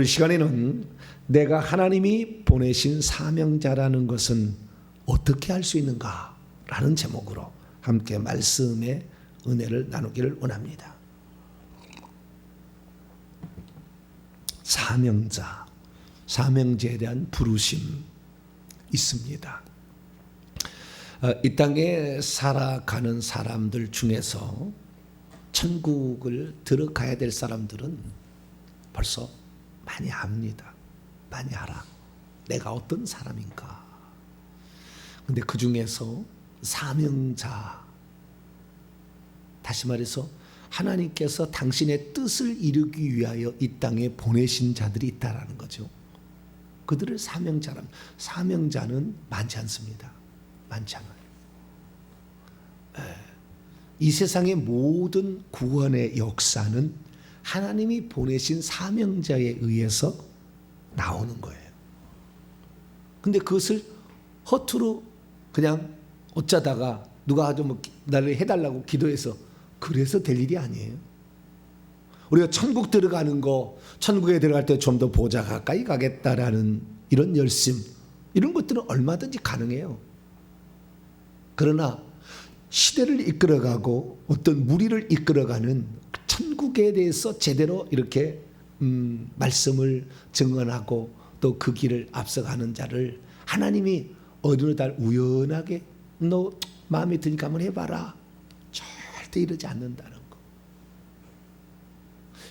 시간에는 내가 하나님이 보내신 사명자라는 것은 어떻게 할 수 있는가? 라는 제목으로 함께 말씀의 은혜를 나누기를 원합니다. 사명자, 사명자에 대한 부르심 있습니다. 이 땅에 살아가는 사람들 중에서 천국을 들어가야 될 사람들은 벌써 많이 압니다. 많이 알아. 내가 어떤 사람인가. 근데 그 중에서 사명자, 다시 말해서 하나님께서 당신의 뜻을 이루기 위하여 이 땅에 보내신 자들이 있다라는 거죠. 그들을 사명자랍니다. 사명자는 많지 않습니다. 많지 않아요. 이 세상의 모든 구원의 역사는 하나님이 보내신 사명자에 의해서 나오는 거예요. 근데 그것을 허투루 그냥 어쩌다가 누가 좀 나를 해달라고 기도해서 그래서 될 일이 아니에요. 우리가 천국 들어가는 거, 천국에 들어갈 때 좀 더 보좌 가까이 가겠다라는 이런 열심, 이런 것들은 얼마든지 가능해요. 그러나 시대를 이끌어가고 어떤 무리를 이끌어가는 천국에 대해서 제대로 이렇게 말씀을 증언하고 또 그 길을 앞서가는 자를 하나님이 어느 날 우연하게 너 마음에 드니까 한번 해봐라. 절대 이러지 않는다는 거.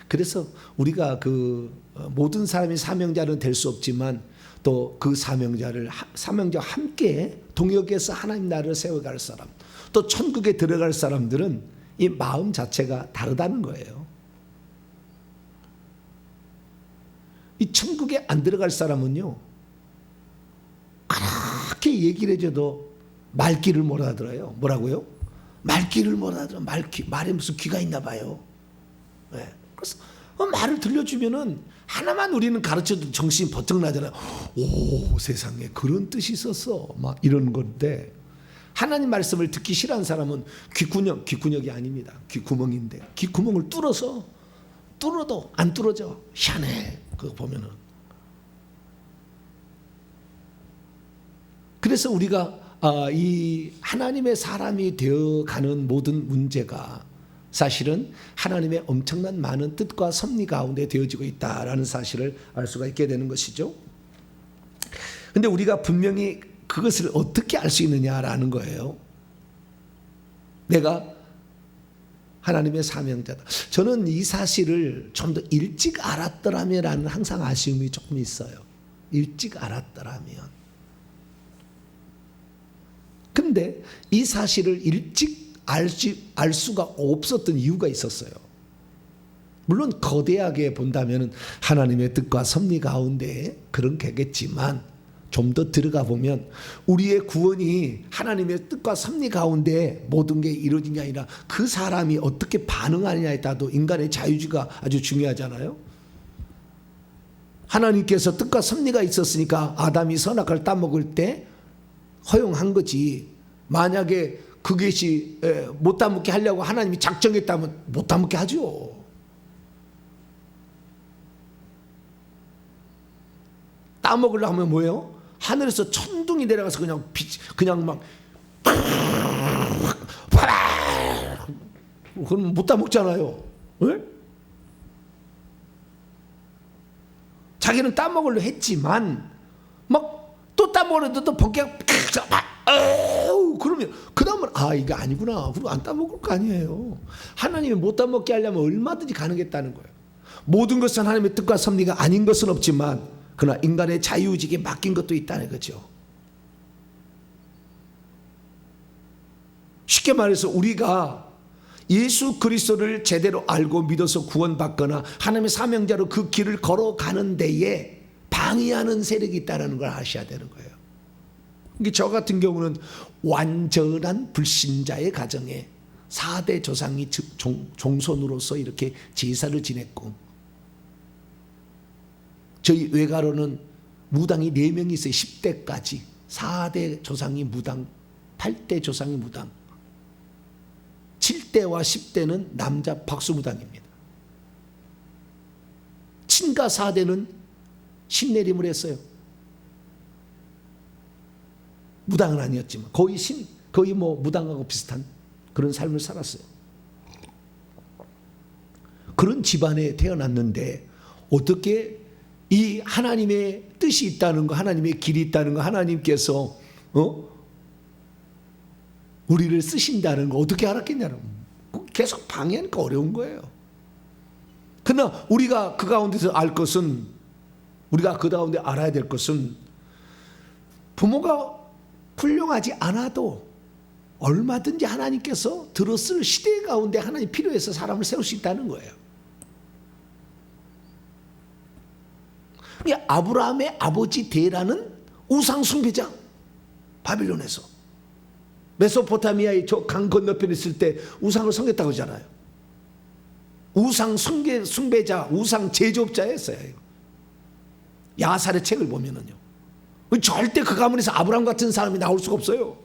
그래서 우리가 그 모든 사람이 사명자는 될 수 없지만 또 그 사명자와 함께 동역해서 하나님 나라를 세워갈 사람, 또 천국에 들어갈 사람들은 이 마음 자체가 다르다는 거예요. 이 천국에 안 들어갈 사람은요, 그렇게 얘기를 해줘도 말귀를 못 알아들어요. 뭐라고요? 말귀를 못 알아들어. 말에 무슨 귀가 있나 봐요. 네. 그래서 말을 들려주면은 하나만 우리는 가르쳐도 정신이 번쩍 나잖아요. 오, 세상에 그런 뜻이 있었어. 막 이런 건데, 하나님 말씀을 듣기 싫어하는 사람은 귓구녕이 아닙니다. 귓구멍인데 귓구멍을 뚫어도 안 뚫어져. 희한해. 그거 보면은. 그래서 우리가 이 하나님의 사람이 되어가는 모든 문제가 사실은 하나님의 엄청난 많은 뜻과 섭리 가운데 되어지고 있다라는 사실을 알 수가 있게 되는 것이죠. 근데 우리가 분명히 그것을 어떻게 알 수 있느냐라는 거예요. 내가 하나님의 사명자다. 저는 이 사실을 좀 더 일찍 알았더라면 항상 아쉬움이 조금 있어요. 일찍 알았더라면. 근데 이 사실을 일찍 알 수가 없었던 이유가 있었어요. 물론 거대하게 본다면 하나님의 뜻과 섭리 가운데 그런 게겠지만 좀 더 들어가 보면 우리의 구원이 하나님의 뜻과 섭리 가운데 모든 게 이루어진 게 아니라 그 사람이 어떻게 반응하느냐에 따라도 인간의 자유주의가 아주 중요하잖아요. 하나님께서 뜻과 섭리가 있었으니까 아담이 선악을 따먹을 때 허용한 거지. 만약에 그것이 못 따먹게 하려고 하나님이 작정했다면 못 따먹게 하죠. 따먹으려고 하면 뭐예요? 하늘에서 천둥이 내려가서 그냥 막 그럼 못 따먹잖아요. 네? 자기는 따먹으려 했지만 막 또 따먹으려도 또 번개가 그러면 그 다음은 이게 아니구나. 그리고 안 따먹을 거 아니에요. 하나님이 못 따먹게 하려면 얼마든지 가능했다는 거예요. 모든 것은 하나님의 뜻과 섭리가 아닌 것은 없지만 그러나 인간의 자유의지에 맡긴 것도 있다는 거죠. 쉽게 말해서 우리가 예수 그리스도를 제대로 알고 믿어서 구원받거나 하나님의 사명자로 그 길을 걸어가는 데에 방해하는 세력이 있다는 걸 아셔야 되는 거예요. 저 같은 경우는 완전한 불신자의 가정에 4대 조상이 종손으로서 이렇게 제사를 지냈고, 저희 외가로는 무당이 4명이 있어요. 10대까지 4대 조상이 무당, 8대 조상이 무당, 7대와 10대는 남자 박수무당입니다. 친가 4대는 신내림을 했어요. 무당은 아니었지만 거의 뭐 무당하고 비슷한 그런 삶을 살았어요. 그런 집안에 태어났는데 어떻게 이 하나님의 뜻이 있다는 거, 하나님의 길이 있다는 거, 하나님께서 우리를 쓰신다는 거 어떻게 알았겠냐는, 계속 방해하니까 어려운 거예요. 그러나 우리가 그 가운데서 우리가 그 가운데 알아야 될 것은, 부모가 훌륭하지 않아도 얼마든지 하나님께서 들었을 시대 가운데 하나님 필요해서 사람을 세울 수 있다는 거예요. 아브라함의 아버지 데라는 우상 숭배자, 바빌론에서 메소포타미아의 저 강 건너편에 있을 때 우상을 섬겼다고 하잖아요. 우상 숭배자, 우상 제조업자였어요. 야살의 책을 보면은요, 절대 그 가문에서 아브라함 같은 사람이 나올 수가 없어요.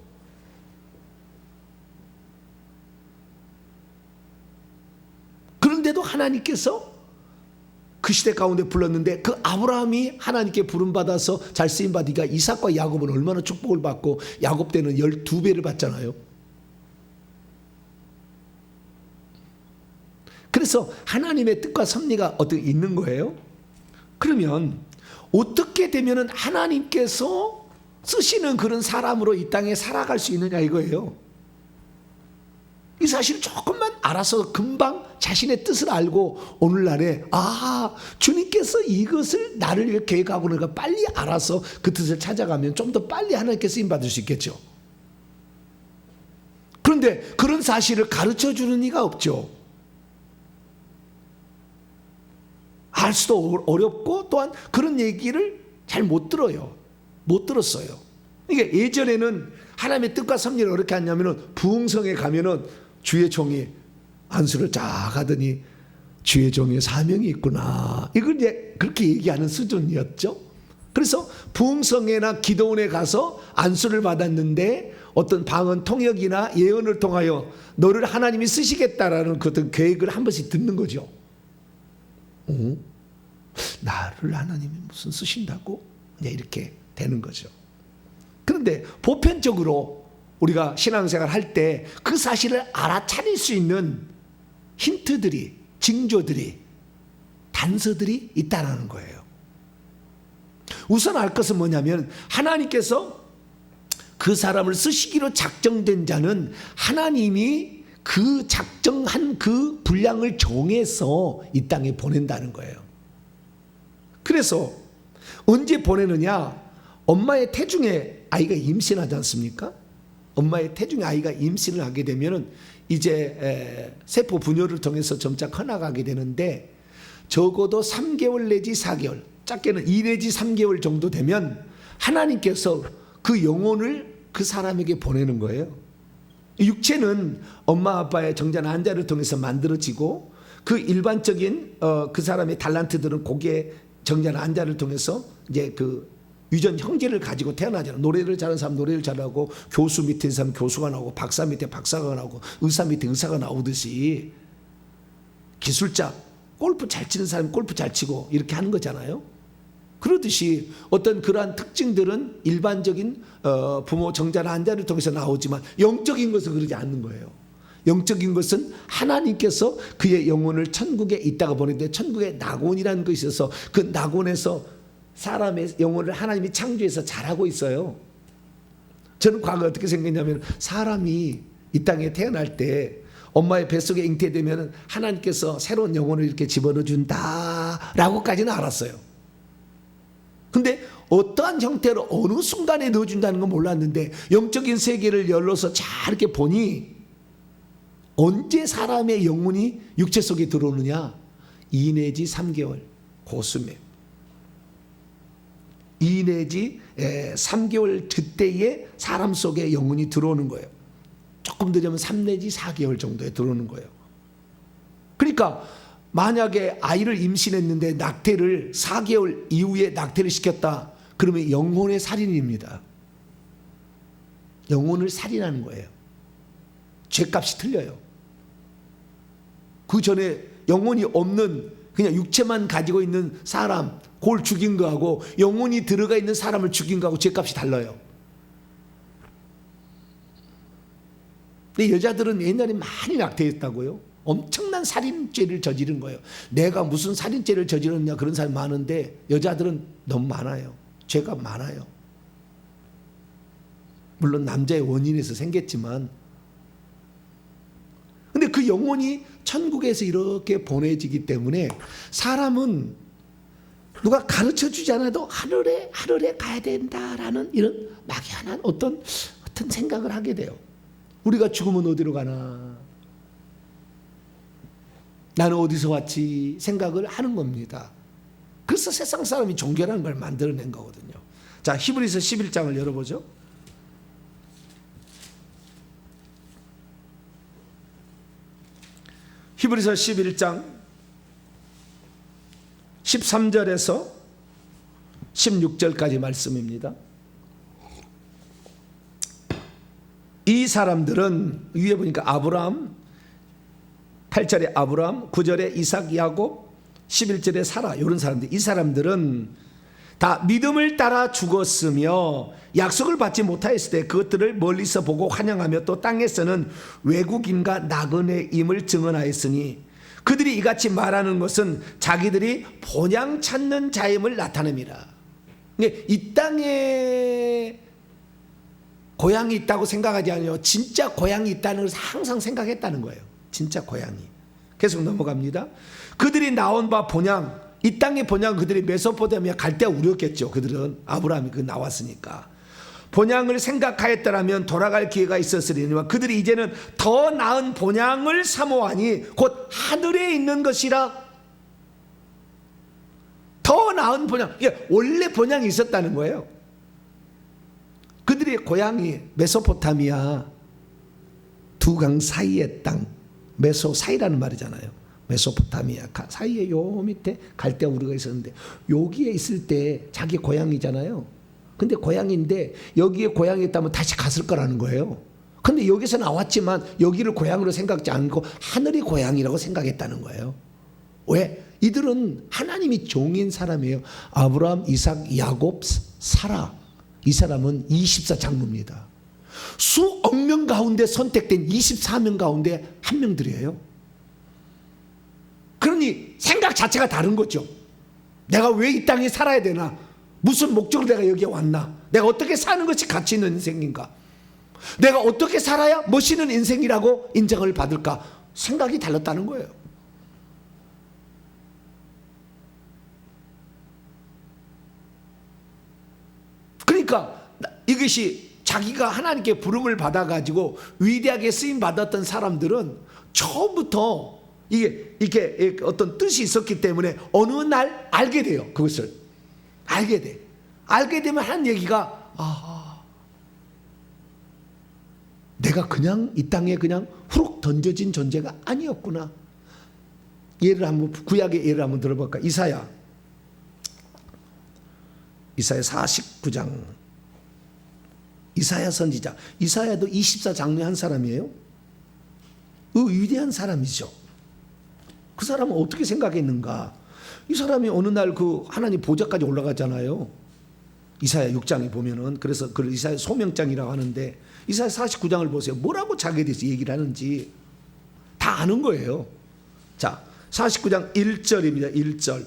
그런데도 하나님께서 그 시대 가운데 불렀는데, 그 아브라함이 하나님께 부름받아서 잘 쓰임받으니까 이삭과 야곱은 얼마나 축복을 받고, 야곱 때는 12배를 받잖아요. 그래서 하나님의 뜻과 섭리가 어떻게 있는 거예요? 그러면 어떻게 되면은 하나님께서 쓰시는 그런 사람으로 이 땅에 살아갈 수 있느냐 이거예요. 이 사실을 조금만 알아서 금방 자신의 뜻을 알고 오늘날에 주님께서 이것을 나를 위해 계획하고 내가 빨리 알아서 그 뜻을 찾아가면 좀 더 빨리 하나님께 쓰임받을 수 있겠죠. 그런데 그런 사실을 가르쳐 주는 이가 없죠. 알 수도 어렵고, 또한 그런 얘기를 잘 못 들어요. 못 들었어요. 이게 예전에는 하나님의 뜻과 섭리를 어떻게 하냐면은, 부흥성에 가면은 주의 종이 안수를 쫙 하더니 주의 종의 사명이 있구나, 이걸 이제 그렇게 얘기하는 수준이었죠. 그래서 부흥성에나 기도원에 가서 안수를 받았는데, 어떤 방언 통역이나 예언을 통하여 너를 하나님이 쓰시겠다라는 그 어떤 계획을 한 번씩 듣는 거죠. 나를 하나님이 무슨 쓰신다고? 이렇게 되는 거죠. 그런데 보편적으로 우리가 신앙생활 할 때 그 사실을 알아차릴 수 있는 힌트들이, 징조들이, 단서들이 있다는 거예요. 우선 알 것은 뭐냐면, 하나님께서 그 사람을 쓰시기로 작정된 자는 하나님이 그 작정한 그 분량을 정해서 이 땅에 보낸다는 거예요. 그래서 언제 보내느냐? 엄마의 태중에 아이가 임신하지 않습니까? 엄마의 태중에 아이가 임신을 하게 되면은 이제 세포 분열을 통해서 점차 커나가게 되는데, 적어도 3개월 내지 4개월, 작게는 2 내지 3개월 정도 되면 하나님께서 그 영혼을 그 사람에게 보내는 거예요. 육체는 엄마 아빠의 정자 난자를 통해서 만들어지고, 그 일반적인 그 사람의 달란트들은 고기의 정자 난자를 통해서 이제 그 유전 형제를 가지고 태어나잖아요. 노래를 잘하는 사람 노래를 잘하고, 교수 밑에 있는 사람 교수가 나오고, 박사 밑에 박사가 나오고, 의사 밑에 의사가 나오듯이, 기술자, 골프 잘 치는 사람이 골프 잘 치고 이렇게 하는 거잖아요. 그러듯이 어떤 그러한 특징들은 일반적인 부모 정자 난자를 통해서 나오지만, 영적인 것은 그러지 않는 거예요. 영적인 것은 하나님께서 그의 영혼을 천국에 있다가 보내는데, 천국에 낙원이라는 것이 있어서 그 낙원에서 사람의 영혼을 하나님이 창조해서 잘하고 있어요. 저는 과거에 어떻게 생각했냐면, 사람이 이 땅에 태어날 때 엄마의 뱃속에 잉태되면 하나님께서 새로운 영혼을 이렇게 집어넣어 준다라고까지는 알았어요. 근데 어떠한 형태로 어느 순간에 넣어준다는 건 몰랐는데, 영적인 세계를 열러서 잘 이렇게 보니, 언제 사람의 영혼이 육체 속에 들어오느냐? 2 내지 3개월 고수매, 2 내지 3개월 그때에 사람 속에 영혼이 들어오는 거예요. 조금 늦으면 3 내지 4개월 정도에 들어오는 거예요. 그러니까 만약에 아이를 임신했는데 낙태를 4개월 이후에 낙태를 시켰다, 그러면 영혼의 살인입니다. 영혼을 살인하는 거예요. 죄값이 틀려요. 그 전에 영혼이 없는 그냥 육체만 가지고 있는 사람, 그걸 죽인 거하고 영혼이 들어가 있는 사람을 죽인 거하고 죄값이 달라요. 근데 여자들은 옛날에 많이 낙태했다고요. 엄청난 살인죄를 저지른 거예요. 내가 무슨 살인죄를 저질렀냐 그런 사람이 많은데 여자들은 너무 많아요. 죄가 많아요. 물론 남자의 원인에서 생겼지만, 근데 그 영혼이 천국에서 이렇게 보내지기 때문에 사람은 누가 가르쳐 주지 않아도 하늘에 가야 된다라는 이런 막연한 어떤 생각을 하게 돼요. 우리가 죽으면 어디로 가나, 나는 어디서 왔지 생각을 하는 겁니다. 그래서 세상 사람이 종교라는 걸 만들어낸 거거든요. 자, 히브리서 11장을 열어보죠. 히브리서 11장 13절에서 16절까지 말씀입니다. 이 사람들은 위에 보니까 아브라함, 8절에 아브라함, 9절에 이삭, 야곱, 11절에 사라, 이런 사람들. 이 사람들은 다 믿음을 따라 죽었으며 약속을 받지 못하였을 때 그것들을 멀리서 보고 환영하며 또 땅에서는 외국인과 나그네임을 증언하였으니 그들이 이같이 말하는 것은 자기들이 본향 찾는 자임을 나타냅니다. 이 땅에 고향이 있다고 생각하지 않아요. 진짜 고향이 있다는 것을 항상 생각했다는 거예요. 진짜 고향이. 계속 넘어갑니다. 그들이 나온 바 본향, 이 땅의 본향, 그들이 메소포타미아 갈대아 우렸겠죠. 그들은 아브라함이 나왔으니까. 본향을 생각하였더라면 돌아갈 기회가 있었으리니와 그들이 이제는 더 나은 본향을 사모하니 곧 하늘에 있는 것이라. 더 나은 본향, 원래 본향이 있었다는 거예요. 그들의 고향이 메소포타미아 두 강 사이의 땅, 메소 사이라는 말이잖아요. 메소포타미아 사이에 요 밑에 갈대아 우르가 있었는데 여기에 있을 때 자기 고향이잖아요. 근데 고향인데 여기에 고향이 있다면 다시 갔을 거라는 거예요. 근데 여기서 나왔지만 여기를 고향으로 생각지 않고 하늘이 고향이라고 생각했다는 거예요. 왜? 이들은 하나님이 종인 사람이에요. 아브라함, 이삭, 야곱, 사라. 이 사람은 24장로입니다. 수억 명 가운데 선택된 24명 가운데 한 명들이에요. 그러니 생각 자체가 다른 거죠. 내가 왜 이 땅에 살아야 되나? 무슨 목적으로 내가 여기에 왔나? 내가 어떻게 사는 것이 가치 있는 인생인가? 내가 어떻게 살아야 멋있는 인생이라고 인정을 받을까? 생각이 달랐다는 거예요. 그러니까 이것이 자기가 하나님께 부름을 받아가지고 위대하게 쓰임 받았던 사람들은 처음부터 이게 어떤 뜻이 있었기 때문에 어느 날 알게 돼요. 그것을 알게 돼. 알게 되면 한 얘기가 내가 그냥 이 땅에 그냥 후룩 던져진 존재가 아니었구나. 예를 한번 구약의 예를 한번 들어볼까? 이사야 49장. 이사야 선지자. 이사야도 24장로의 한 사람이에요. 위대한 사람이죠. 그 사람은 어떻게 생각했는가? 이 사람이 어느 날 그 하나님 보좌까지 올라갔잖아요. 이사야 6장에 보면은. 그래서 그걸 이사야 소명장이라고 하는데 이사야 49장을 보세요. 뭐라고 자기에 대해서 얘기를 하는지 다 아는 거예요. 자, 49장 1절입니다. 1절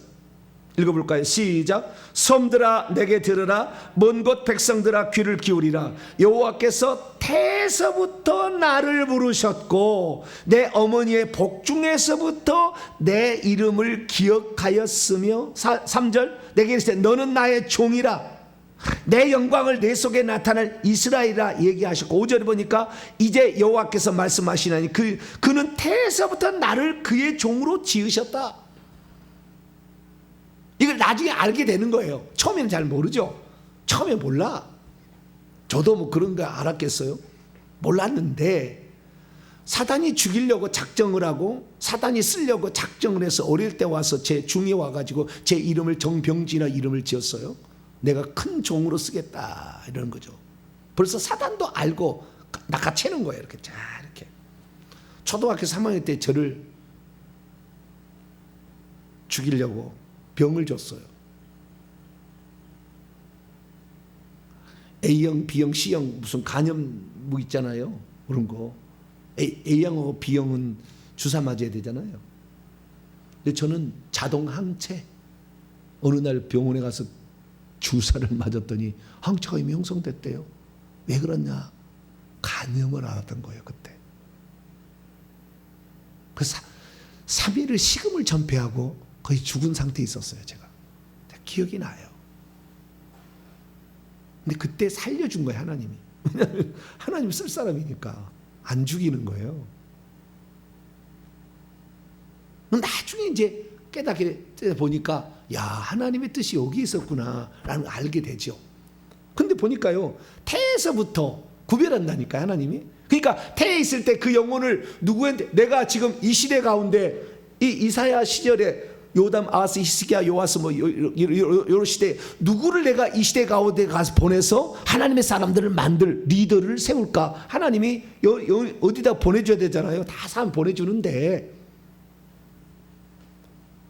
읽어볼까요? 시작. 섬들아 내게 들으라. 먼 곳 백성들아 귀를 기울이라. 여호와께서 태에서부터 나를 부르셨고 내 어머니의 복중에서부터 내 이름을 기억하였으며 3절 내게 이르시되 너는 나의 종이라. 내 영광을 내 속에 나타낼 이스라엘이라 얘기하셨고 5절에 보니까 이제 여호와께서 말씀하시나니 그는 태에서부터 나를 그의 종으로 지으셨다. 이걸 나중에 알게 되는 거예요. 처음에는 잘 모르죠. 처음에 몰라. 저도 뭐 그런 거 알았겠어요? 몰랐는데 사단이 죽이려고 작정을 하고 사단이 쓰려고 작정을 해서 어릴 때 와서 제 중에 와가지고 제 이름을 정병진이라 이름을 지었어요. 내가 큰 종으로 쓰겠다 이러는 거죠. 벌써 사단도 알고 낚아채는 거예요. 이렇게 자 이렇게 초등학교 3학년 때 저를 죽이려고 병을 줬어요. A형, B형, C형 무슨 간염 뭐 있잖아요. 그런 거. A형하고 B형은 주사 맞아야 되잖아요. 근데 저는 자동 항체, 어느 날 병원에 가서 주사를 맞았더니 항체가 이미 형성됐대요. 왜 그러냐? 간염을 앓았던 거예요, 그때. 그래서 3일을 식음을 전폐하고 거의 죽은 상태에 있었어요, 제가. 기억이 나요. 근데 그때 살려준 거예요, 하나님이. 왜냐하면 하나님 쓸 사람이니까 안 죽이는 거예요. 나중에 이제 깨닫게 보니까 야, 하나님의 뜻이 여기 있었구나 라는 걸 알게 되죠. 근데 보니까요, 태에서부터 구별한다니까, 하나님이. 그러니까 태에 있을 때 그 영혼을 누구한테, 내가 지금 이 시대 가운데 이 이사야 시절에 요담, 아하스, 히스기야, 요아스 뭐 요 시대 누구를 내가 이 시대 가운데 가서 보내서 하나님의 사람들을 만들 리더를 세울까? 하나님이 어디다 보내줘야 되잖아요. 다 사람 보내주는데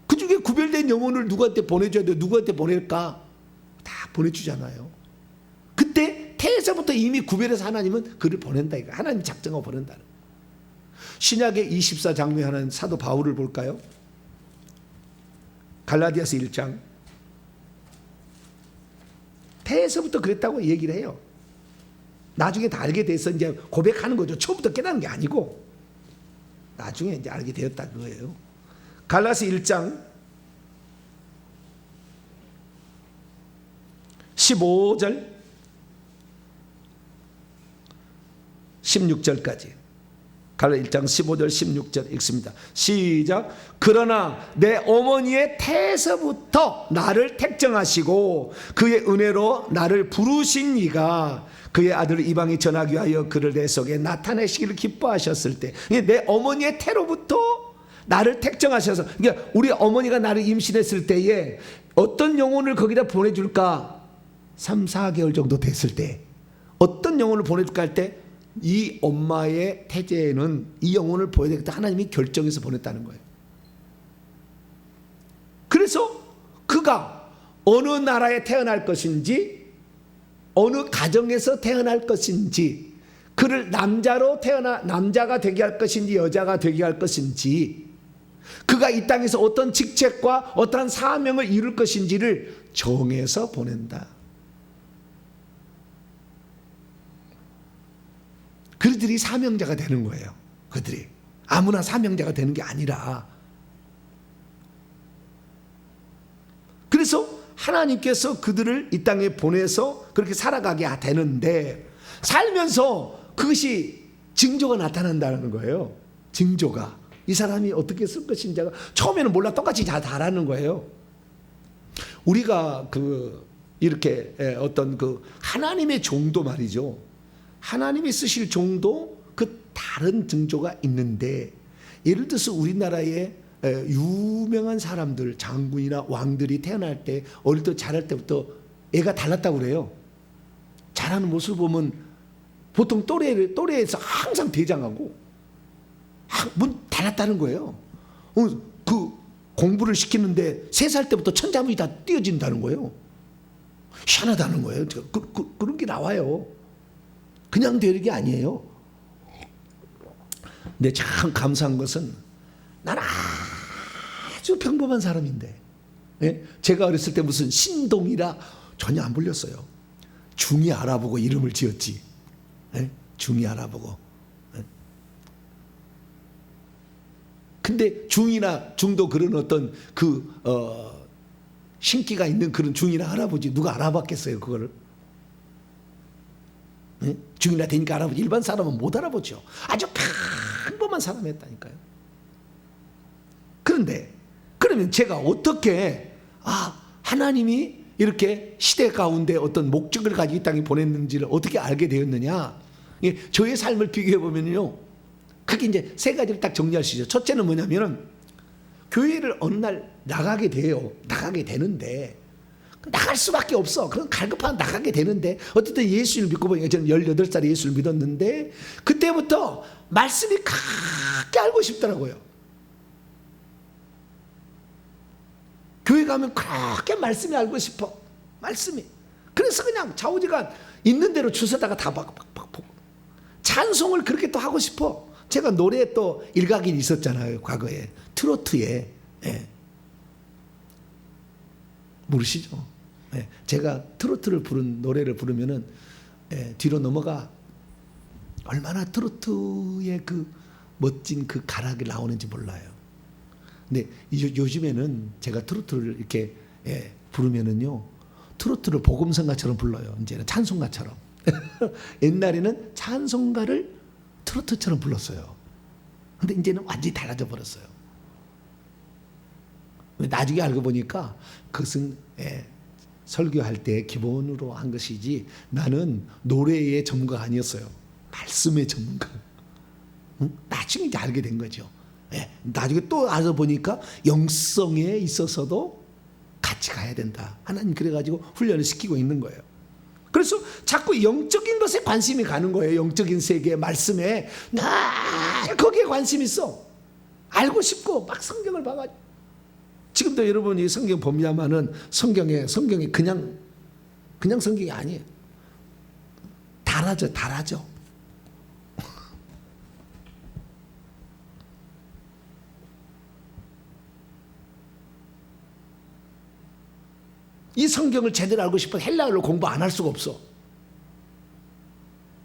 그 중에 구별된 영혼을 누구한테 보내줘야 돼? 누구한테 보낼까? 다 보내주잖아요. 그때 태에서부터 이미 구별해서 하나님은 그를 보낸다 이거. 하나님 작정하고 보낸다는. 신약의 24장로에 하는 사도 바울을 볼까요? 갈라디아서 1장. 태에서부터 그랬다고 얘기를 해요. 나중에 다 알게 돼서 이제 고백하는 거죠. 처음부터 깨닫는 게 아니고 나중에 이제 알게 되었다 그거예요. 갈라디아서 1장 15절 16절까지. 갈라디아 1장 15절 16절 읽습니다. 시작. 그러나 내 어머니의 태에서부터 나를 택정하시고 그의 은혜로 나를 부르신 이가 그의 아들을 이방에 전하기 위하여 그를 내 속에 나타내시기를 기뻐하셨을 때, 내 어머니의 태로부터 나를 택정하셔서, 그러니까 우리 어머니가 나를 임신했을 때에 어떤 영혼을 거기다 보내줄까? 3, 4개월 정도 됐을 때 어떤 영혼을 보내줄까 할 때 이 엄마의 태제에는 이 영혼을 보여야 되겠다. 하나님이 결정해서 보냈다는 거예요. 그래서 그가 어느 나라에 태어날 것인지, 어느 가정에서 태어날 것인지, 그를 남자가 되게 할 것인지 여자가 되게 할 것인지, 그가 이 땅에서 어떤 직책과 어떠한 사명을 이룰 것인지를 정해서 보낸다. 그들이 사명자가 되는 거예요. 그들이 아무나 사명자가 되는 게 아니라. 그래서 하나님께서 그들을 이 땅에 보내서 그렇게 살아가게 되는데, 살면서 그것이 징조가 나타난다는 거예요. 징조가 이 사람이 어떻게 쓸 것인지가 처음에는 몰라. 똑같이 다 다라는 거예요. 우리가 이렇게 어떤 하나님의 종도 말이죠. 하나님이 쓰실 종도 그 다른 징조가 있는데, 예를 들어서 우리나라에 유명한 사람들, 장군이나 왕들이 태어날 때 어릴 때 자랄 때부터 애가 달랐다고 그래요. 자라는 모습을 보면 보통 또래에서 항상 대장하고 달랐다는 거예요. 그 공부를 시키는데 3살 때부터 천자문이 다 띄어진다는 거예요. 희한하다는 거예요. 그런 게 나와요. 그냥 되는 게 아니에요. 근데 참 감사한 것은 난 아주 평범한 사람인데, 제가 어렸을 때 무슨 신동이라 전혀 안 불렸어요. 중이 알아보고 이름을 지었지. 중이 알아보고. 근데 중도 그런 어떤 신기가 있는 그런 중이나 할아버지 누가 알아봤겠어요, 그거를? 중이나 되니까 알아보지. 일반 사람은 못 알아보죠. 아주 평범한 사람이었다니까요. 그런데 그러면 제가 어떻게 하나님이 이렇게 시대 가운데 어떤 목적을 가지고 이 땅에 보냈는지를 어떻게 알게 되었느냐? 저의 삶을 비교해 보면요, 그게 이제 3가지를 딱 정리할 수 있어요. 첫째는 뭐냐면은 교회를 어느 날 나가게 돼요. 나가게 되는데 나갈 수밖에 없어. 그럼 갈급하면 나가게 되는데, 어쨌든 예수를 믿고 보니까 저는 18살에 예수를 믿었는데 그때부터 말씀이 크게 알고 싶더라고요. 교회 가면 그렇게 말씀이 알고 싶어. 말씀이. 그래서 그냥 좌우지간 있는 대로 주워다가 다 막 찬송을 그렇게 또 하고 싶어. 제가 노래에 또 일각이 있었잖아요. 과거에. 트로트에. 예. 모르시죠? 예. 제가 트로트를 부른 노래를 부르면은 뒤로 넘어가 얼마나 트로트의 그 멋진 그 가락이 나오는지 몰라요. 근데 요즘에는 제가 트로트를 이렇게 부르면은요, 트로트를 복음성가처럼 불러요. 이제는 찬송가처럼. 옛날에는 찬송가를 트로트처럼 불렀어요. 근데 이제는 완전히 달라져 버렸어요. 나중에 알고 보니까 그것은 설교할 때 기본으로 한 것이지, 나는 노래의 전문가가 아니었어요. 말씀의 전문가. 나중에 이제 알게 된 거죠. 나중에 또 알아 보니까 영성에 있어서도 같이 가야 된다. 하나님 그래가지고 훈련을 시키고 있는 거예요. 그래서 자꾸 영적인 것에 관심이 가는 거예요. 영적인 세계, 말씀에 늘 거기에 관심이 있어. 알고 싶고 막 성경을 봐가지고. 지금도 여러분이 성경 봅니다마는 성경이 그냥 성경이 아니에요. 달아져. 이 성경을 제대로 알고 싶어 헬라어로 공부 안 할 수가 없어.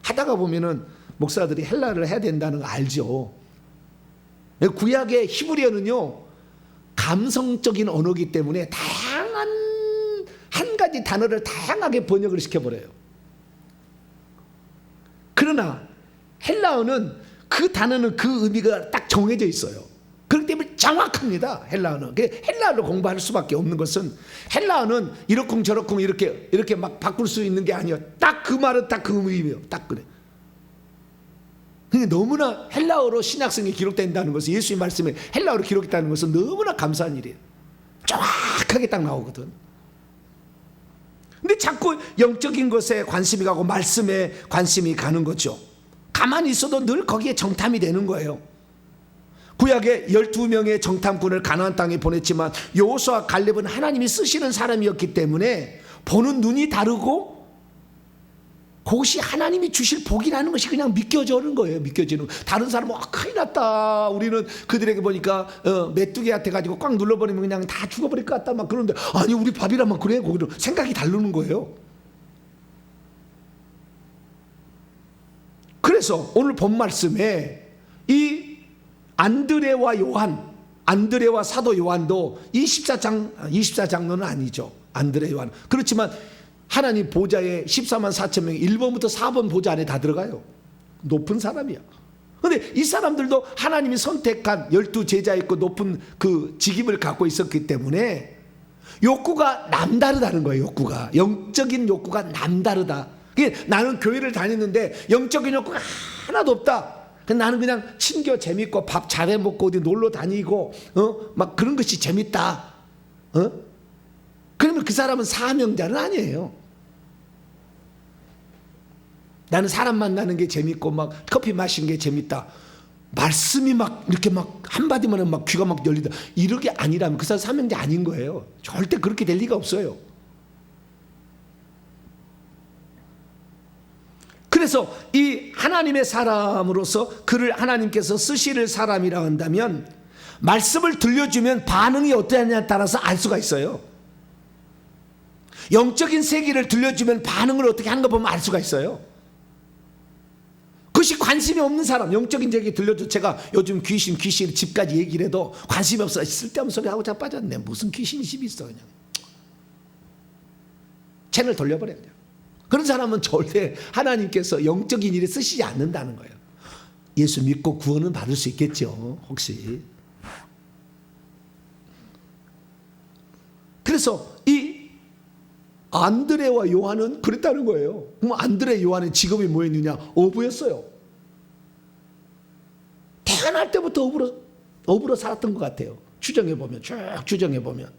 하다가 보면은 목사들이 헬라어를 해야 된다는 거 알죠. 구약의 히브리어는요, 감성적인 언어이기 때문에 다양한 한 가지 단어를 다양하게 번역을 시켜버려요. 그러나 헬라어는 그 단어는 그 의미가 딱 정해져 있어요. 그렇기 때문에 정확합니다. 헬라어는. 헬라어를 공부할 수밖에 없는 것은, 헬라어는 이렇쿵 저렇쿵 이렇게 막 바꿀 수 있는 게 아니에요. 딱 그 말은 딱 그 의미예요. 딱 그래. 그러니까 너무나 헬라어로 신약성이 기록된다는 것은, 예수의 말씀에 헬라어로 기록했다는 것은 너무나 감사한 일이에요. 정확하게 딱 나오거든. 근데 자꾸 영적인 것에 관심이 가고 말씀에 관심이 가는 거죠. 가만히 있어도 늘 거기에 정탐이 되는 거예요. 구약에 12명의 정탐꾼을 가나안 땅에 보냈지만 여호수아와 갈렙은 하나님이 쓰시는 사람이었기 때문에 보는 눈이 다르고 그것이 하나님이 주실 복이라는 것이 그냥 믿겨지는 거예요. 믿겨지는. 다른 사람은 큰일 났다. 우리는 그들에게 보니까 메뚜기한테 가지고 꽉 눌러버리면 그냥 다 죽어버릴 것 같다. 막 그런데 아니 우리 밥이라면 그래. 거기로 생각이 다르는 거예요. 그래서 오늘 본 말씀에 이 안드레와 사도 요한도 24장로는 아니죠. 안드레 요한. 그렇지만 하나님 보좌에 14만 4천 명이 1번부터 4번 보좌 안에 다 들어가요. 높은 사람이야. 그런데 이 사람들도 하나님이 선택한 12제자였고 높은 그 직임을 갖고 있었기 때문에 욕구가 남다르다는 거예요. 욕구가. 영적인 욕구가 남다르다. 나는 교회를 다녔는데 영적인 욕구가 하나도 없다. 나는 그냥 친교 재밌고 밥 잘해 먹고 어디 놀러 다니고 막 그런 것이 재밌다. 그러면 그 사람은 사명자는 아니에요. 나는 사람 만나는 게 재밌고 막 커피 마시는 게 재밌다. 말씀이 막 이렇게 막 한마디만 막 귀가 막 열리다. 이렇게 아니라면 그 사람 사명자 아닌 거예요. 절대 그렇게 될 리가 없어요. 그래서 이 하나님의 사람으로서 그를 하나님께서 쓰실 사람이라 한다면 말씀을 들려주면 반응이 어떠냐에 따라서 알 수가 있어요. 영적인 세계를 들려주면 반응을 어떻게 하는 거 보면 알 수가 있어요. 그것이 관심이 없는 사람, 영적인 얘기 들려줘. 제가 요즘 귀신 집까지 얘기를 해도 관심이 없어. 쓸데없는 소리 하고 자 빠졌네. 무슨 귀신이 집이 있어. 그냥 채널 돌려버려야 돼요. 그런 사람은 절대 하나님께서 영적인 일에 쓰시지 않는다는 거예요. 예수 믿고 구원은 받을 수 있겠죠. 혹시. 그래서 이 안드레와 요한은 그랬다는 거예요. 그럼 안드레 요한의 직업이 뭐였느냐? 어부였어요. 태어날 때부터 어부로 살았던 것 같아요. 추정해보면, 쭉 추정해보면.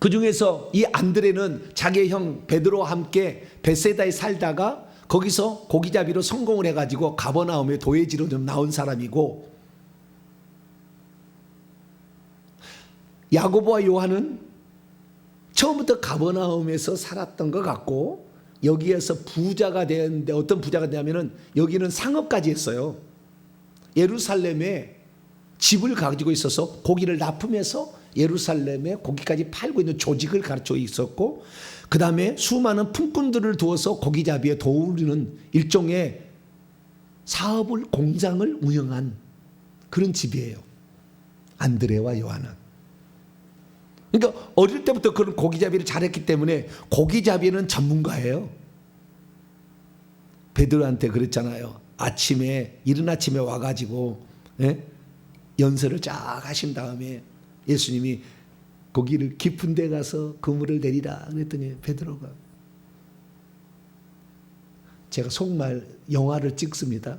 그 중에서 이 안드레는 자기 형 베드로와 함께 베세다에 살다가 거기서 고기잡이로 성공을 해가지고 가버나움의 도회지로 좀 나온 사람이고, 야고보와 요한은 처음부터 가버나움에서 살았던 것 같고 여기에서 부자가 되었는데 어떤 부자가 되냐면은 여기는 상업까지 했어요. 예루살렘에 집을 가지고 있어서 고기를 납품해서 예루살렘에 고기까지 팔고 있는 조직을 가르쳐 있었고 그 다음에 수많은 품꾼들을 두어서 고기잡이에 도우는 일종의 사업을 공장을 운영한 그런 집이에요. 안드레와 요한은. 그러니까 어릴 때부터 그런 고기잡이를 잘했기 때문에 고기잡이는 전문가예요. 베드로한테 그랬잖아요. 아침에 이른 아침에 와가지고 연설을 쫙 하신 다음에 예수님이 고기를 깊은 데 가서 그물을 내리라 그랬더니 베드로가 제가 속말 영화를 찍습니다.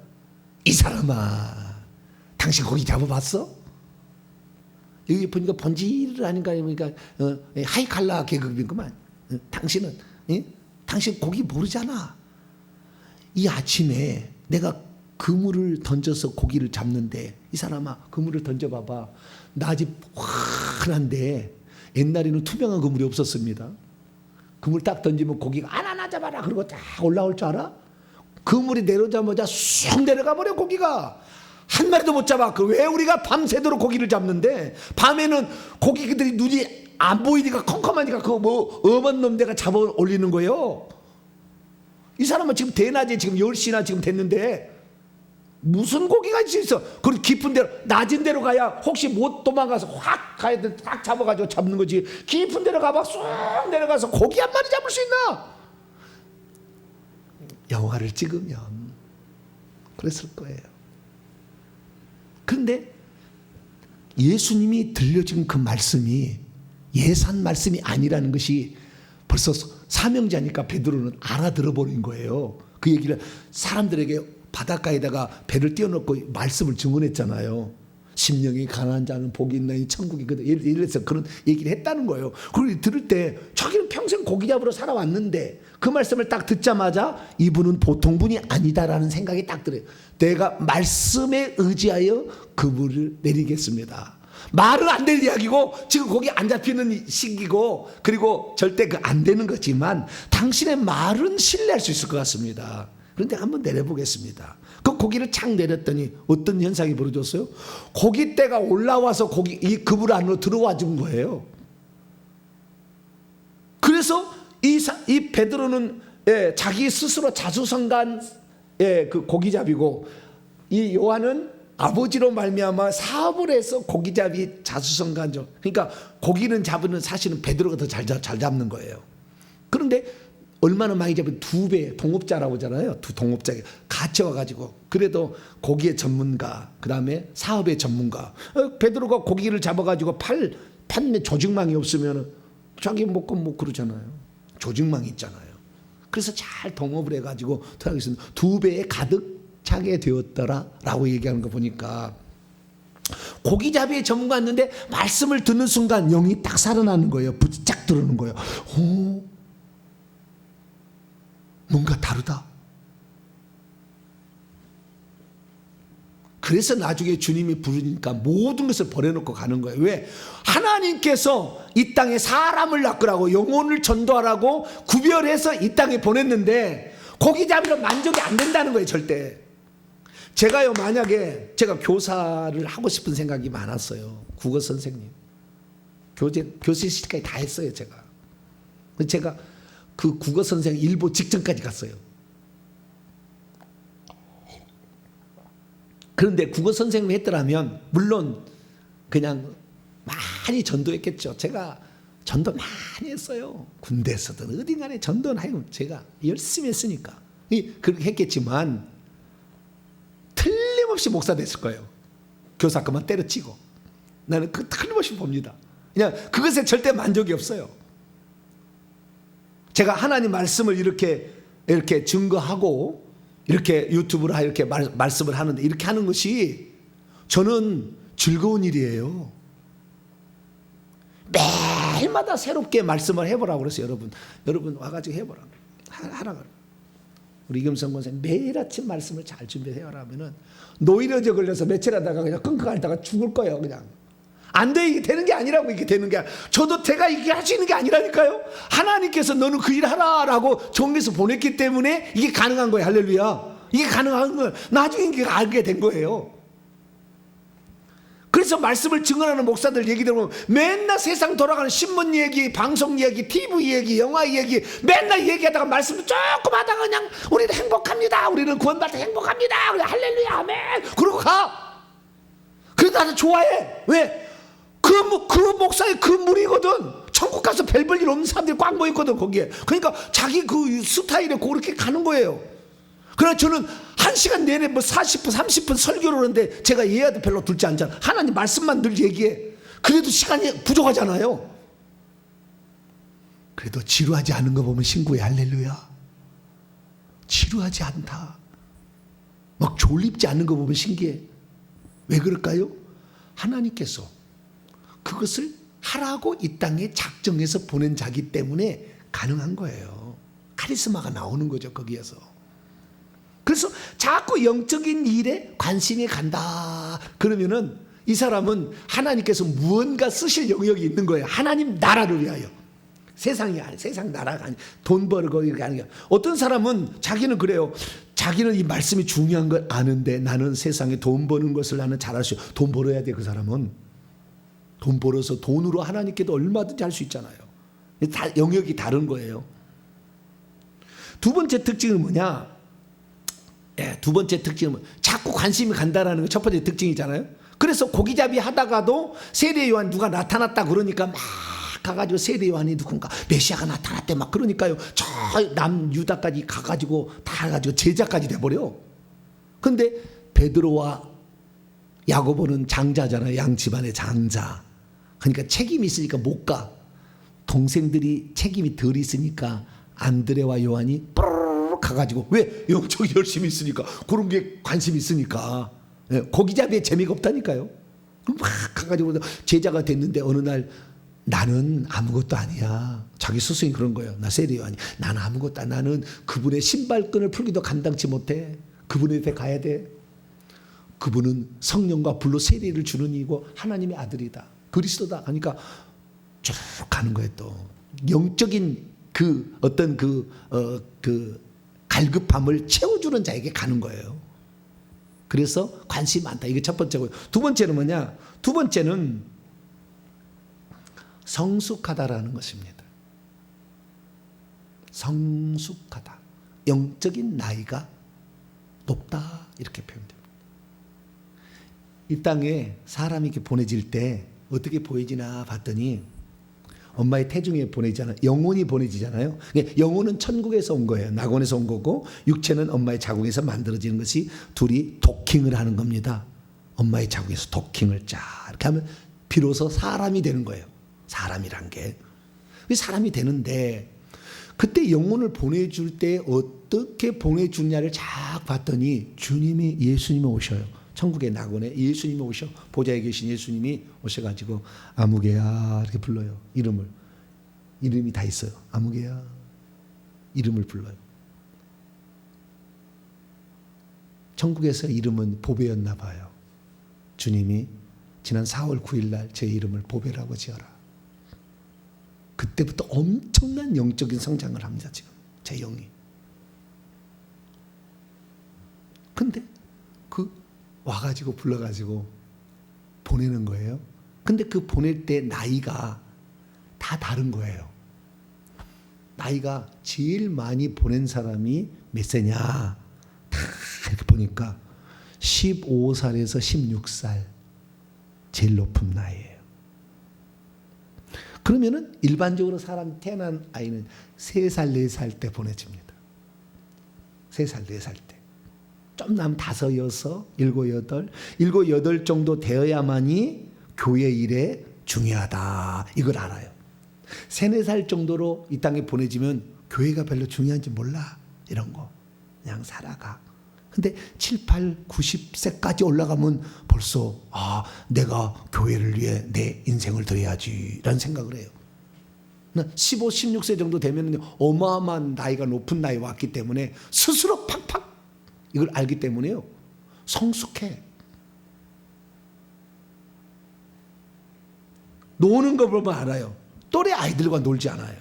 이 사람아 당신 고기 잡아봤어? 여기 보니까 번지를 하니까 그러니까 하이칼라 계급이구만. 당신은 당신 고기 모르잖아. 이 아침에 내가 그물을 던져서 고기를 잡는데 이 사람아 그물을 던져봐봐. 나 집 환한데 옛날에는 투명한 그물이 없었습니다. 그물 딱 던지면 고기가 하나 잡아라 그러고 딱 올라올 줄 알아? 그물이 내려오자마자 쑥 내려가 버려 고기가. 한 마리도 못 잡아. 왜 우리가 밤새도록 고기를 잡는데 밤에는 고기들이 눈이 안 보이니까 컴컴하니까 그거 뭐 엄한 놈 내가 잡아 올리는 거예요. 이 사람은 지금 대낮에 지금 10시나 지금 됐는데 무슨 고기가 있어. 그리고 깊은 데로 낮은 데로 가야 혹시 못 도망가서 확 가야 돼. 확 잡아가지고 잡는 거지. 깊은 데로 가봐 쑥 내려가서 고기 한 마리 잡을 수 있나. 영화를 찍으면 그랬을 거예요. 그런데 예수님이 들려준 그 말씀이 예산 말씀이 아니라는 것이 벌써 사명자니까 베드로는 알아들어 버린 거예요. 그 얘기를 사람들에게 바닷가에다가 배를 띄워놓고 말씀을 증언했잖아요. 심령이 가난한 자는 복이 있나니 천국이 거든. 이래서 그런 얘기를 했다는 거예요. 그리고 들을 때 자기는 평생 고기 잡으러 살아왔는데 그 말씀을 딱 듣자마자 이분은 보통 분이 아니다라는 생각이 딱 들어요. 내가 말씀에 의지하여 그물을 내리겠습니다. 말은 안 될 이야기고 지금 거기 안 잡히는 시기고 그리고 절대 그 안 되는 거지만 당신의 말은 신뢰할 수 있을 것 같습니다. 그런데 한번 내려보겠습니다. 그 고기를 착 내렸더니 어떤 현상이 벌어졌어요? 고기떼가 올라와서 이 그물 안으로 들어와 준 거예요. 그래서 이 베드로는 자기 스스로 자수성가한 그 고기잡이고 이 요한은 아버지로 말미암아 사업을 해서 고기잡이 자수성가죠. 그러니까 고기는 잡으면 사실은 베드로가 더 잘 잡는 거예요. 그런데 얼마나 많이 잡으면 2배 동업자라고 하잖아요. 두 동업자가 같이 와가지고 그래도 고기의 전문가 그 다음에 사업의 전문가 베드로가 고기를 잡아가지고 판매 조직망이 없으면 자기 먹고 뭐 그러잖아요. 조직망이 있잖아요. 그래서 잘 동업을 해가지고 2배에 가득 차게 되었더라라고 얘기하는 거 보니까 고기잡이의 전문가였는데 말씀을 듣는 순간 영이 딱 살아나는 거예요. 부쩍 들어오는 거예요. 오, 뭔가 다르다. 그래서 나중에 주님이 부르니까 모든 것을 버려놓고 가는 거예요. 왜? 하나님께서 이 땅에 사람을 낚으라고 영혼을 전도하라고 구별해서 이 땅에 보냈는데 고기잡이로 만족이 안 된다는 거예요. 절대. 제가요 만약에 제가 교사를 하고 싶은 생각이 많았어요. 국어 선생님 교실 시까지 다 했어요. 제가 그 국어 선생 일보 직전까지 갔어요. 그런데 국어 선생님 했더라면 물론 그냥 많이 전도했겠죠. 제가 전도 많이 했어요. 군대에서든 어딘가에 전도는 하여금 제가 열심히 했으니까 그렇게 했겠지만 틀림없이 목사 됐을 거예요. 교사 그만 때려치고. 나는 그 틀림없이 봅니다. 그냥 그것에 절대 만족이 없어요. 제가 하나님 말씀을 이렇게 증거하고 이렇게 유튜브로 이렇게 말씀을 하는데 이렇게 하는 것이 저는 즐거운 일이에요. 매일마다 새롭게 말씀을 해보라고 그랬어요. 여러분 와가지고 해보라고 하라고. 우리 이금성 권사님 매일 아침 말씀을 잘 준비해라면은 노이로제 걸려서 며칠 하다가 그냥 끙끙 앓다가 죽을 거예요. 그냥 안 돼, 이게 되는 게 아니라고. 이게 되는 게 저도 제가 이게 할 수 있는 게 아니라니까요. 하나님께서 너는 그 일 하라라고 종에서 보냈기 때문에 이게 가능한 거예요. 할렐루야. 이게 가능한 거예요. 나중에 이게 알게 된 거예요. 그래서 말씀을 증언하는 목사들 얘기 들으면 맨날 세상 돌아가는 신문 얘기, 방송 얘기, TV 얘기, 영화 얘기 맨날 얘기하다가 말씀을 조금 하다가 그냥 우리는 행복합니다. 우리는 구원받아 행복합니다. 우리 할렐루야 아멘. 그러고 가. 그래도 나는 좋아해. 왜? 그 목사의 그 무리거든. 천국 가서 별 볼 일 없는 사람들이 꽉 모였거든 거기에. 그러니까 자기 그 스타일에 그렇게 가는 거예요. 그러나 저는 1시간 내내 뭐 40분 30분 설교를 하는데 제가 얘한테 별로 둘지 않잖아. 하나님 말씀만 늘 얘기해. 그래도 시간이 부족하잖아요. 그래도 지루하지 않은 거 보면 신구해. 할렐루야. 지루하지 않다. 막 졸립지 않은 거 보면 신기해. 왜 그럴까요? 하나님께서 그것을 하라고 이 땅에 작정해서 보낸 자기 때문에 가능한 거예요. 카리스마가 나오는 거죠 거기에서. 그래서 자꾸 영적인 일에 관심이 간다. 그러면은 이 사람은 하나님께서 무언가 쓰실 영역이 있는 거예요. 하나님 나라를 위하여. 세상이 아니, 세상 나라가 아니, 돈 벌고 이렇게 하는 게. 어떤 사람은 자기는 그래요. 자기는 이 말씀이 중요한 걸 아는데 나는 세상에 돈 버는 것을 나는 잘할 수 있어. 돈 벌어야 돼. 그 사람은 돈 벌어서 돈으로 하나님께도 얼마든지 할 수 있잖아요. 다 영역이 다른 거예요. 두 번째 특징은 뭐냐? 두 번째 특징은 자꾸 관심이 간다라는 게 첫 번째 특징이잖아요. 그래서 고기잡이 하다가도 세례 요한 누가 나타났다 그러니까 막 가가지고 세례 요한이 누군가 메시아가 나타났대 막 그러니까요. 저 남유다까지 가가지고 다 가지고 제자까지 돼버려. 근데 베드로와 야고보는 장자잖아요. 양 집안의 장자. 그러니까 책임이 있으니까 못 가. 동생들이 책임이 덜 있으니까 안드레와 요한이 가가지고 왜? 영적이 열심히 있으니까 그런 게 관심이 있으니까. 고기잡이에 재미가 없다니까요. 막 가가지고 제자가 됐는데 어느 날 나는 아무것도 아니야. 자기 스승이 그런 거예요. 나 세례 요한이 나는 아무것도 아니야. 나는 그분의 신발끈을 풀기도 감당치 못해. 그분의 앞에 가야 돼. 그분은 성령과 불로 세례를 주는 이고 하나님의 아들이다. 그리스도다. 하니까 쭉 가는 거예요. 또 영적인 그 어떤 그 갈급함을 채워주는 자에게 가는 거예요. 그래서 관심이 많다. 이게 첫 번째고요. 두 번째는 뭐냐? 두 번째는 성숙하다라는 것입니다. 성숙하다. 영적인 나이가 높다. 이렇게 표현됩니다. 이 땅에 사람이 이렇게 보내질 때 어떻게 보여지나 봤더니 엄마의 태중에 보내잖아요. 영혼이 보내지잖아요. 영혼은 천국에서 온 거예요. 낙원에서 온 거고 육체는 엄마의 자궁에서 만들어지는 것이 둘이 도킹을 하는 겁니다. 엄마의 자궁에서 도킹을 쫙 이렇게 하면 비로소 사람이 되는 거예요. 사람이란 게. 사람이 되는데 그때 영혼을 보내줄 때 어떻게 보내주냐를 쫙 봤더니 주님이 예수님이 오셔요. 천국의 낙원에 예수님이 오셔 보좌에 계신 예수님이 오셔가지고 아무개야 이렇게 불러요. 이름이 다 있어요. 아무개야 이름을 불러요. 천국에서 이름은 보배였나 봐요. 주님이 지난 4월 9일 날 제 이름을 보배라고 지어라. 그때부터 엄청난 영적인 성장을 합니다. 지금 제 영이. 근데 와가지고 불러가지고 보내는 거예요. 근데 그 보낼 때 나이가 다 다른 거예요. 나이가 제일 많이 보낸 사람이 몇 세냐 다 이렇게 보니까 15살에서 16살 제일 높은 나이예요. 그러면은 일반적으로 사람 태어난 아이는 3살 4살 때 보내집니다. 3살 4살 때. 좀 나면 5, 6, 7, 8, 7, 8 정도 되어야만이 교회 일에 중요하다. 이걸 알아요. 3, 4살 정도로 이 땅에 보내지면 교회가 별로 중요한지 몰라. 이런 거. 그냥 살아가. 근데 7, 8, 90세까지 올라가면 벌써 내가 교회를 위해 내 인생을 드려야지 라는 생각을 해요. 15, 16세 정도 되면 어마어마한 나이가 높은 나이 왔기 때문에 스스로 팍팍 이걸 알기 때문에요. 성숙해. 노는 거 보면 알아요. 또래 아이들과 놀지 않아요.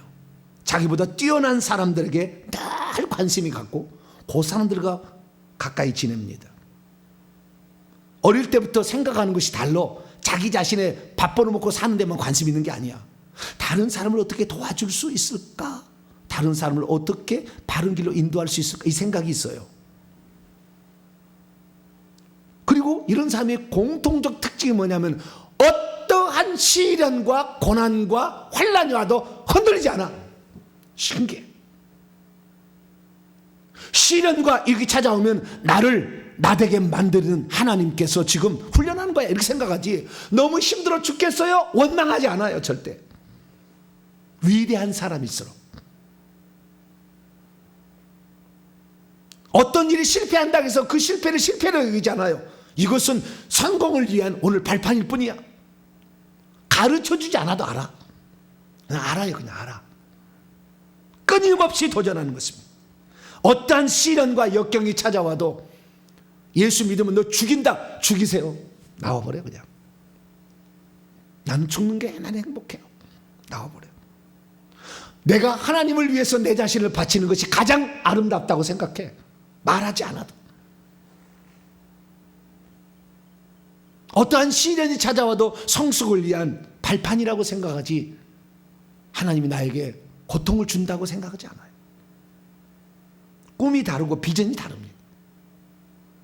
자기보다 뛰어난 사람들에게 늘 관심이 갖고 그 사람들과 가까이 지냅니다. 어릴 때부터 생각하는 것이 달라. 자기 자신의 밥 벌어먹고 사는 데만 관심 있는 게 아니야. 다른 사람을 어떻게 도와줄 수 있을까? 다른 사람을 어떻게 바른 길로 인도할 수 있을까? 이 생각이 있어요. 그리고 이런 사람의 공통적 특징이 뭐냐면 어떠한 시련과 고난과 환난이 와도 흔들리지 않아. 신기해. 시련과 이렇게 찾아오면 나를 나되게 만드는 하나님께서 지금 훈련하는 거야 이렇게 생각하지. 너무 힘들어 죽겠어요? 원망하지 않아요. 절대. 위대한 사람일수록 어떤 일이 실패한다고 해서 그 실패를 실패로 여기지 않아요. 이것은 성공을 위한 오늘 발판일 뿐이야. 가르쳐주지 않아도 알아. 그냥 알아요. 그냥 알아. 끊임없이 도전하는 것입니다. 어떠한 시련과 역경이 찾아와도 예수 믿으면 너 죽인다. 죽이세요. 나와버려 그냥. 나는 죽는 게 나는 행복해요. 나와버려. 내가 하나님을 위해서 내 자신을 바치는 것이 가장 아름답다고 생각해. 말하지 않아도. 어떠한 시련이 찾아와도 성숙을 위한 발판이라고 생각하지 하나님이 나에게 고통을 준다고 생각하지 않아요. 꿈이 다르고 비전이 다릅니다.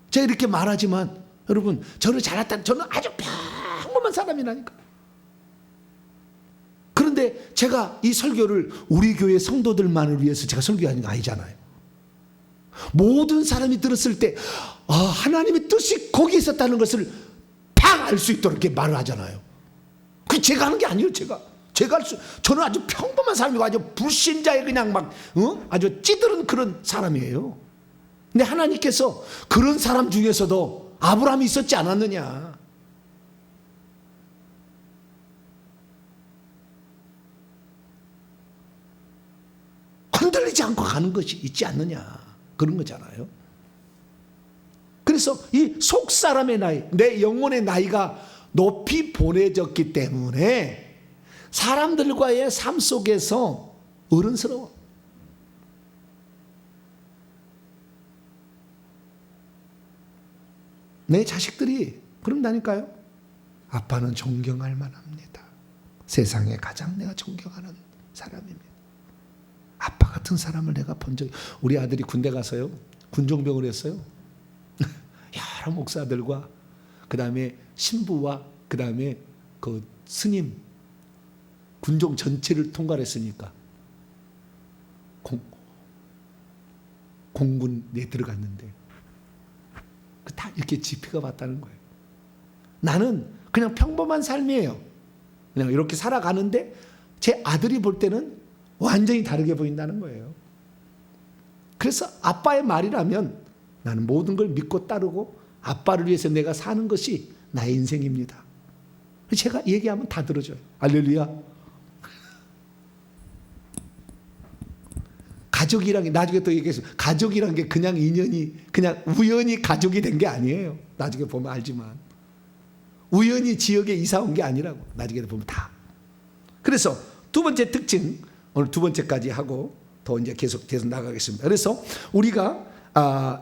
제가 이렇게 말하지만 여러분 저를 잘났다. 저는 아주 평범한 사람이라니까. 그런데 제가 이 설교를 우리 교회 성도들만을 위해서 제가 설교하는 거 아니잖아요. 모든 사람이 들었을 때 하나님의 뜻이 거기에 있었다는 것을 팍 알 수 있도록 이렇게 말을 하잖아요. 그 제가 하는 게 아니에요. 저는 아주 평범한 사람이고 아주 불신자의 그냥 막 아주 찌들은 그런 사람이에요. 근데 하나님께서 그런 사람 중에서도 아브라함이 있었지 않았느냐. 흔들리지 않고 가는 것이 있지 않느냐. 그런 거잖아요. 그래서 이 속사람의 나이, 내 영혼의 나이가 높이 보내졌기 때문에 사람들과의 삶 속에서 어른스러워. 내 자식들이 그런다니까요. 아빠는 존경할 만합니다. 세상에 가장 내가 존경하는 사람입니다. 아빠 같은 사람을 내가 본 적이. 우리 아들이 군대 가서요. 군종병을 했어요. 여러 목사들과 그 다음에 신부와 그 다음에 그 스님 군종 전체를 통과했으니까 공군에 들어갔는데 다 이렇게 지피가 왔다는 거예요. 나는 그냥 평범한 삶이에요. 그냥 이렇게 살아가는데 제 아들이 볼 때는 완전히 다르게 보인다는 거예요. 그래서 아빠의 말이라면 나는 모든 걸 믿고 따르고 아빠를 위해서 내가 사는 것이 나의 인생입니다. 제가 얘기하면 다 들어줘요. 할렐루야. 가족이란 게 나중에 또 얘기했어요. 가족이란 게 그냥 인연이 그냥 우연히 가족이 된 게 아니에요. 나중에 보면 알지만 우연히 지역에 이사 온 게 아니라고. 나중에 보면 다. 그래서 두 번째 특징 오늘 두 번째까지 하고 더 이제 계속 나가겠습니다. 그래서 우리가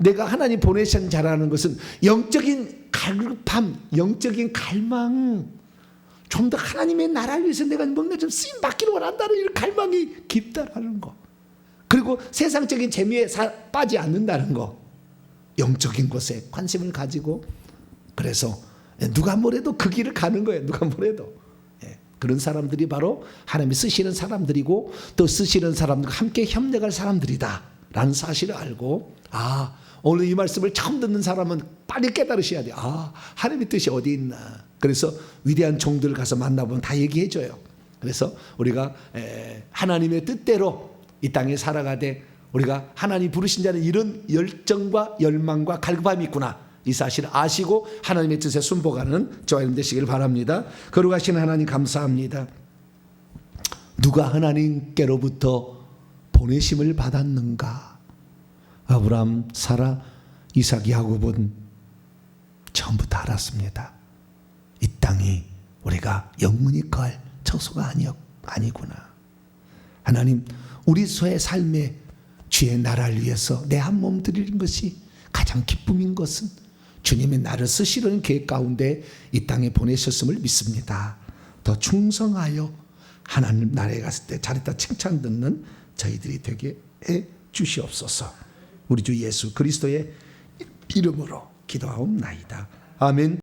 내가 하나님 보내신 자라는 것은 영적인 갈급함, 영적인 갈망, 좀 더 하나님의 나라를 위해서 내가 뭔가 좀 쓰임 받기를 원한다는 이런 갈망이 깊다라는 거. 그리고 세상적인 재미에 빠지 않는다는 거. 영적인 것에 관심을 가지고 그래서 누가 뭐래도 그 길을 가는 거예요. 누가 뭐래도. 그런 사람들이 바로 하나님이 쓰시는 사람들이고 또 쓰시는 사람들과 함께 협력할 사람들이다 라는 사실을 알고 오늘 이 말씀을 처음 듣는 사람은 빨리 깨달으셔야 돼요. 하나님의 뜻이 어디 있나. 그래서 위대한 종들을 가서 만나보면 다 얘기해 줘요. 그래서 우리가 하나님의 뜻대로 이 땅에 살아가되 우리가 하나님 부르신 자는 이런 열정과 열망과 갈급함이 있구나. 이 사실을 아시고 하나님의 뜻에 순복하는 저와 여러분 되시길 바랍니다. 거룩하신 하나님 감사합니다. 누가 하나님께로부터 보내심을 받았는가? 아브라함, 사라, 이삭, 야곱은 처음부터 알았습니다. 이 땅이 우리가 영원히 거할 처소가 아니구나. 하나님, 우리 소의 삶에 주의 나라를 위해서 내 한 몸 드리는 것이 가장 기쁨인 것은 주님의 나를 쓰시려는 계획 가운데 이 땅에 보내셨음을 믿습니다. 더 충성하여 하나님 나라에 갔을 때 잘했다 칭찬 듣는 저희들이 되게 해 주시옵소서. 우리 주 예수 그리스도의 이름으로 기도하옵나이다. 아멘.